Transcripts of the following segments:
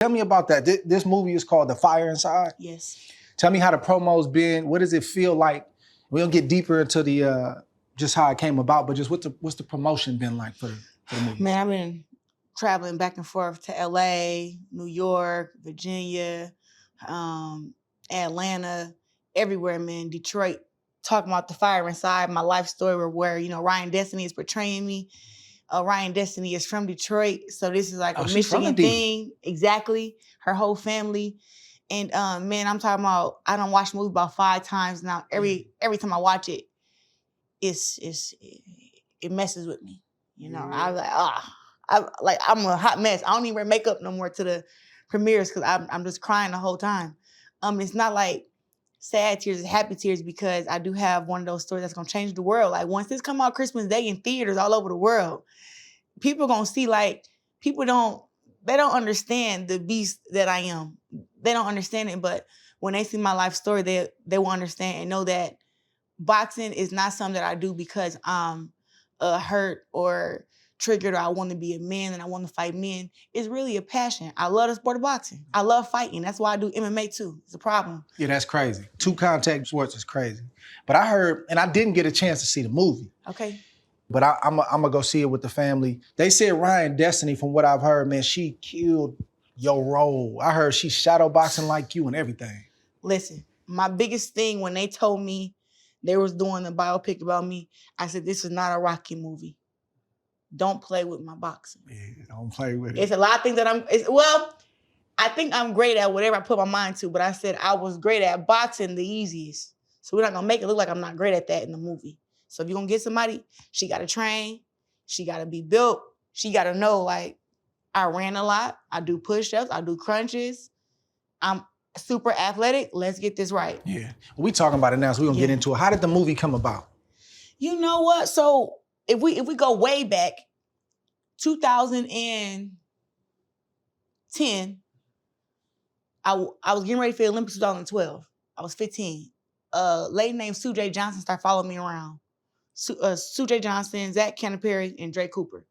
Tell me about that. This movie is called The Fire Inside. Yes. Tell me how the promo's been. What does it feel like? We'll get deeper into the just how it came about, but just what's the promotion been like for the movie? Man, I've been traveling back and forth to LA, New York, Virginia, Atlanta, everywhere, man. Detroit, talking about The Fire Inside, my life story where Ryan Destiny is portraying me. Ryan Destiny is from Detroit, so this is like a Michigan thing. Exactly. Her whole family. And man, I'm talking about, I done watched the movie about 5 times now. Every time I watch it, it messes with me. I was like, I'm a hot mess. I don't even wear makeup no more to the premieres because I'm just crying the whole time. It's not like sad tears, it's happy tears, because I do have one of those stories that's gonna change the world. Like, once this come out Christmas Day in theaters all over the world, people gonna see, like, they don't understand the beast that I am. They don't understand it, but when they see my life story, they will understand and know that boxing is not something that I do because I'm hurt or triggered or I want to be a man and I want to fight men. It's really a passion. I love the sport of boxing. I love fighting. That's why I do MMA too. It's a problem. Yeah, that's crazy. 2 contact sports is crazy. But I heard, and I didn't get a chance to see the movie. Okay. But I'm gonna go see it with the family. They said Ryan Destiny, from what I've heard, man, she killed your role. I heard she's shadow boxing like you and everything. Listen, my biggest thing when they told me they was doing a biopic about me, I said, this is not a Rocky movie. Don't play with my boxing. Yeah, don't play with it. It's a lot of things that I think I'm great at whatever I put my mind to, but I said I was great at boxing the easiest. So we're not gonna make it look like I'm not great at that in the movie. So if you're gonna get somebody, she gotta train, she gotta be built, she gotta know, like, I ran a lot, I do push-ups, I do crunches, I'm super athletic, let's get this right. Yeah, we talking about it now, so we're gonna get into it. How did the movie come about? You know what? So if we go way back, 2010, I was getting ready for the Olympics 2012. I was 15. A lady named Sue J. Johnson started following me around. Sue J. Johnson, Zach Canterbury, and Dre Cooper.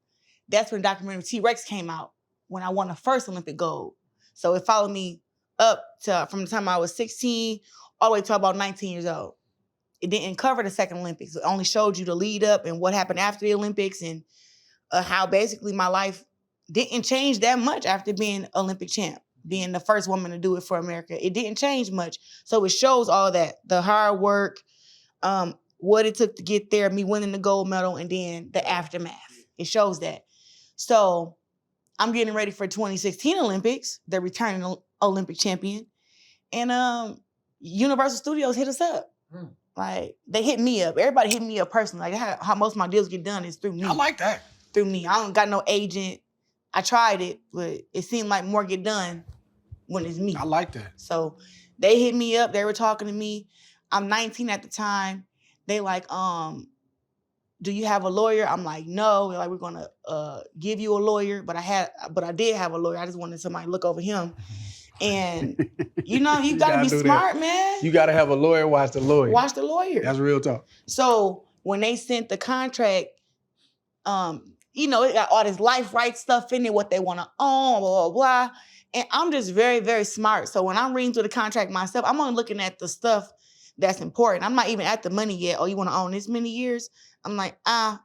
That's when the documentary T-Rex came out, when I won the first Olympic gold. So it followed me up to from the time I was 16 all the way to about 19 years old. It didn't cover the second Olympics. It only showed you the lead up and what happened after the Olympics, and how basically my life didn't change that much after being Olympic champ, being the first woman to do it for America. It didn't change much. So it shows all that, the hard work, what it took to get there, me winning the gold medal, and then the aftermath. It shows that. So I'm getting ready for 2016 Olympics, the returning Olympic champion. And Universal Studios hit us up. Like, they hit me up. Everybody hit me up personally. Like, how most of my deals get done is through me. I like that. Through me. I don't got no agent. I tried it, but it seemed like more get done when it's me. I like that. So they hit me up. They were talking to me. I'm 19 at the time. They like, do you have a lawyer? I'm like, no. They're like, we're gonna give you a lawyer. But I did have a lawyer. I just wanted somebody to look over him. And you gotta be smart, man. You gotta have a lawyer, watch the lawyer. Watch the lawyer. That's real talk. So when they sent the contract, it got all this life rights stuff in it, what they wanna own, blah, blah, blah. And I'm just very, very smart. So when I'm reading through the contract myself, I'm only looking at the stuff that's important. I'm not even at the money yet. Oh, you wanna own this many years? I'm like,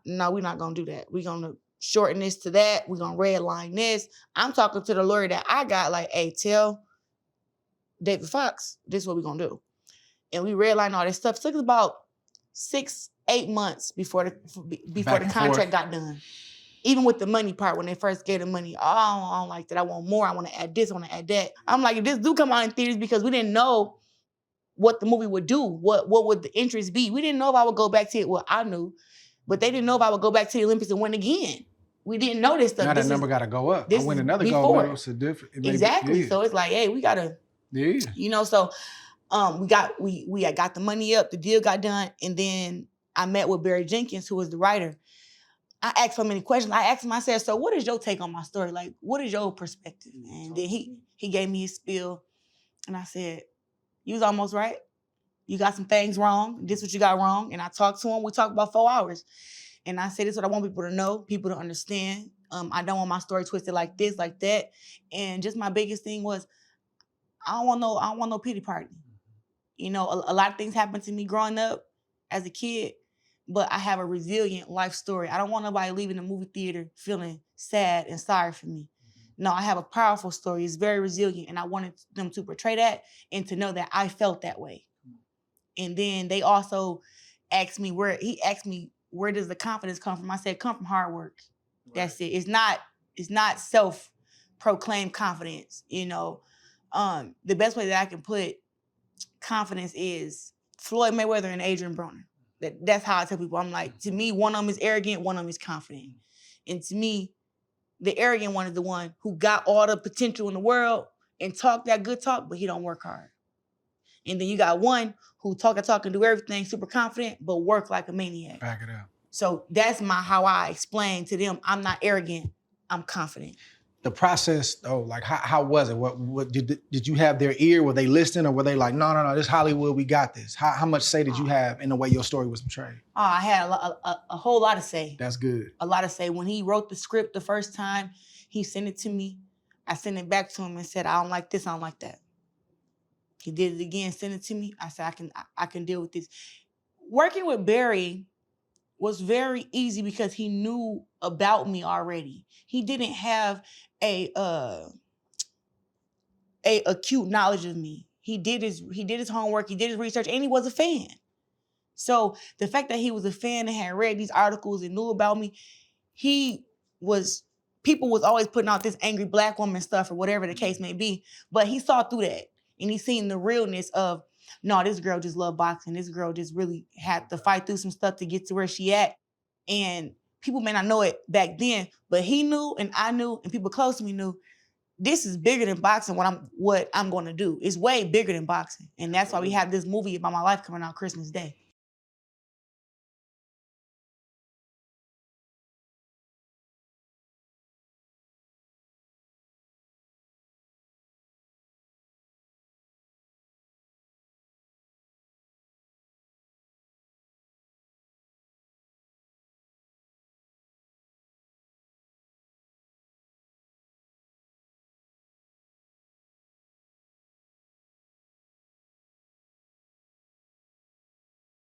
no, we're not gonna do that. We're gonna shorten this to that. We're gonna redline this. I'm talking to the lawyer that I got, like, hey, tell David Fox, this is what we're gonna do. And we redlined all this stuff. It took us about 6-8 months before the contract got done. Even with the money part, when they first gave the money, I don't like that. I want more. I want to add this. I want to add that. I'm like, if this do come out in theaters, because we didn't know what the movie would do. What would the interest be? We didn't know if I would go back to it. Well, I knew, but they didn't know if I would go back to the Olympics and win again. We didn't know this stuff. Now that number got to go up. I win another gold medal. It's a different. Exactly. So it's like, hey, we gotta. Yeah. So we got the money up. The deal got done, and then I met with Barry Jenkins, who was the writer. I asked so many questions. I asked him, I said, so what is your take on my story? Like, what is your perspective? And then he gave me his spiel, and I said, you was almost right. You got some things wrong. This is what you got wrong. And I talked to him. We talked about 4 hours. And I said, this is what I want people to know, people to understand. I don't want my story twisted like this, like that. And just my biggest thing was, I don't want no pity party. You know, a lot of things happened to me growing up as a kid, but I have a resilient life story. I don't want nobody leaving the movie theater feeling sad and sorry for me. No, I have a powerful story. It's very resilient, and I wanted them to portray that and to know that I felt that way. And then they also asked me where does the confidence come from? I said, come from hard work. Right. That's it. It's not self-proclaimed confidence, you know. The best way that I can put confidence is Floyd Mayweather and Adrian Broner. That's how I tell people. I'm like, to me, one of them is arrogant, one of them is confident. And to me, the arrogant one is the one who got all the potential in the world and talk that good talk, but he don't work hard. And then you got one who talk and do everything, super confident, but work like a maniac. Back it up. So that's how I explain to them, I'm not arrogant, I'm confident. The process, though, like how was it? What did you have their ear? Were they listening, or were they like, no, this Hollywood, we got this? How much say did you have in the way your story was portrayed? Oh, I had a whole lot of say. That's good. A lot of say. When he wrote the script the first time, he sent it to me. I sent it back to him and said, I don't like this, I don't like that. He did it again, sent it to me. I said, I can deal with this. Working with Barry was very easy because he knew about me already. He didn't have a acute knowledge of me. He did his homework, he did his research, and he was a fan. So the fact that he was a fan and had read these articles and knew about me, people was always putting out this angry black woman stuff or whatever the case may be, but he saw through that and he seen the realness of, no, this girl just loved boxing. This girl just really had to fight through some stuff to get to where she at. And people may not know it back then, but he knew and I knew and people close to me knew this is bigger than boxing, what I'm going to do. It's way bigger than boxing. And that's why we have this movie about my life coming out Christmas Day.